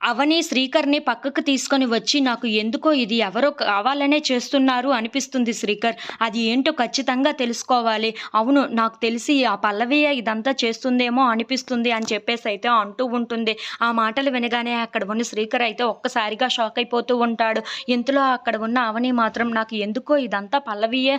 అవని శ్రీకర్‌ని పక్కకు తీసుకొని వచ్చి, "నాకు ఎందుకో ఇది ఎవరో కావాలనే చేస్తున్నారు అనిపిస్తుంది శ్రీకర్. అది ఏంటో ఖచ్చితంగా తెలుసుకోవాలి. అవును, నాకు తెలిసి ఆ పల్లవియే ఇదంతా చేస్తుందేమో అనిపిస్తుంది" అని చెప్పేసైతే అంటూ ఉంటుంది. ఆ మాటలు వినగానే అక్కడ ఉన్న శ్రీకర్ అయితే ఒక్కసారిగా షాక్ అయిపోతూ ఉంటాడు. ఇంతలో అక్కడ ఉన్న అవని మాత్రం, "నాకు ఎందుకో ఇదంతా పల్లవియే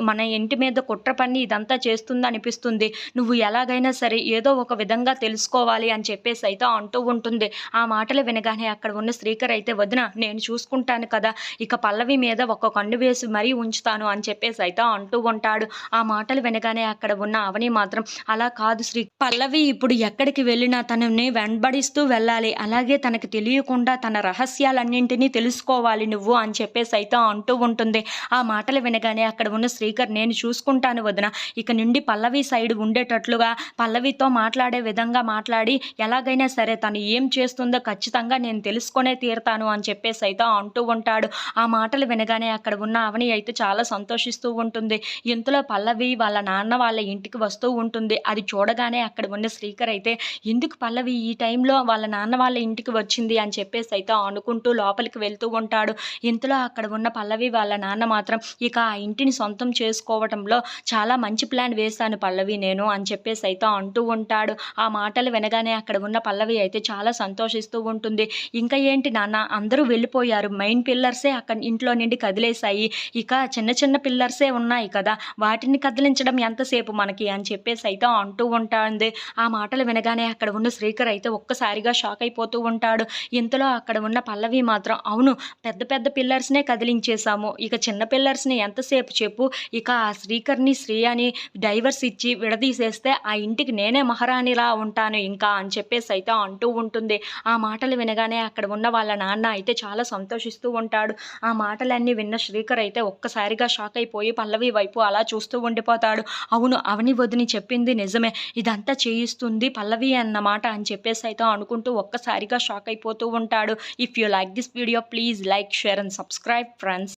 మన ఇంటి మీద కుట్ర పన్ని ఇదంతా చేస్తుందనిపిస్తుంది. నువ్వు ఎలాగైనా సరే ఏదో ఒక విధంగా తెలుసుకోవాలి" అని చెప్పేసైతే అంటూ ఉంటుంది. ఆ మాటలు వినగానే అక్కడ ఉన్న శ్రీకర్ అయితే, "వదిన నేను చూసుకుంటాను కదా! ఇక పల్లవి మీద ఒక కన్ను వేసి మరీ ఉంచుతాను" అని చెప్పేసైతే అంటూ ఉంటాడు. ఆ మాటలు వినగానే అక్కడ ఉన్న అవని మాత్రం, "అలా కాదు పల్లవి ఇప్పుడు ఎక్కడికి వెళ్ళినా తనని వెంబడిస్తూ వెళ్ళాలి. అలాగే తనకి తెలియకుండా తన రహస్యాలన్నింటినీ తెలుసుకోవాలి నువ్వు" అని చెప్పేసైతే అంటూ ఉంటుంది. ఆ మాటలు వినగానే అక్కడ ఉన్న శ్రీకర్, "నేను చూసుకుంటాను వదిన. ఇక నుండి పల్లవి సైడ్ ఉండేటట్లుగా పల్లవితో మాట్లాడే విధంగా మాట్లాడి ఎలాగైనా సరే తను ఏం చేస్తుందో ఖచ్చితంగా నేను తెలుసుకొనే తీరతాను" అని చెప్పేసైతే అంటూ ఉంటాడు. ఆ మాటలు వినగానే అక్కడ ఉన్న అవని అయితే చాలా సంతోషిస్తూ ఉంటుంది. ఇంతలో పల్లవి వాళ్ళ నాన్న వాళ్ళ ఇంటికి వస్తూ ఉంటుంది. అది చూడగానే అక్కడ ఉన్న శ్రీకర్ అయితే, "ఎందుకు పల్లవి ఈ టైంలో వాళ్ళ నాన్న వాళ్ళ ఇంటికి వచ్చింది" అని చెప్పేసైతే అనుకుంటూ లోపలికి వెళ్తూ ఉంటాడు. ఇంతలో అక్కడ ఉన్న పల్లవి వాళ్ళ నాన్న మాత్రం, "ఇక ఆ ఇంటిని సొంతం చేసుకోవటంలో చాలా మంచి ప్లాన్ వేశాను పల్లవి నేను" అని చెప్పేసైతే అంటూ ఉంటాడు. ఆ మాటలు వినగానే అక్కడ ఉన్న పల్లవి అయితే చాలా సంతోషిస్తూ ఉంటుంది. "ఇంకా ఏంటి నాన్న, అందరూ వెళ్ళిపోయారు. మెయిన్ పిల్లర్సే అక్కడ ఇంట్లో నుండి కదిలేశాయి. ఇక చిన్న చిన్న పిల్లర్సే ఉన్నాయి కదా! వాటిని కదిలించడం ఎంతసేపు మనకి" అని చెప్పేసైతే అంటూ ఉంటుంది. ఆ మాటలు వినగానే అక్కడ ఉన్న శ్రీకర్ అయితే ఒక్కసారిగా షాక్ అయిపోతూ ఉంటాడు. ఇంతలో అక్కడ ఉన్న పల్లవి మాత్రం, "అవును, పెద్ద పెద్ద పిల్లర్స్‌నే కదిలించేశాము. ఇక చిన్న పిల్లర్స్‌ని ఎంతసేపు చెప్పు. ఇక ఆ శ్రీకర్‌ని, శ్రేయని డైవర్స్ ఇచ్చి విడదీసేస్తే ఆ ఇంటికి నేనే మహారాణిలా ఉంటాను ఇంకా" అని చెప్పేసైతే అంటూ ఉంటుంది. ఆ మాటలు వినగానే అక్కడ ఉన్న వాళ్ళ నాన్న అయితే చాలా సంతోషిస్తూ ఉంటాడు. ఆ మాటలన్నీ విన్న శ్రీకర్ అయితే ఒక్కసారిగా షాక్ అయిపోయి పల్లవి వైపు అలా చూస్తూ ఉండిపోతాడు. అవును, అవని వదిని చెప్పింది నిజమే. ఇదంతా చేయిస్తుంది పల్లవి అన్నమాట అని చెప్పేసైతే అనుకుంటూ ఒక్కసారిగా షాక్ అయిపోతూ ఉంటాడు. If you like this video please like, share and subscribe friends.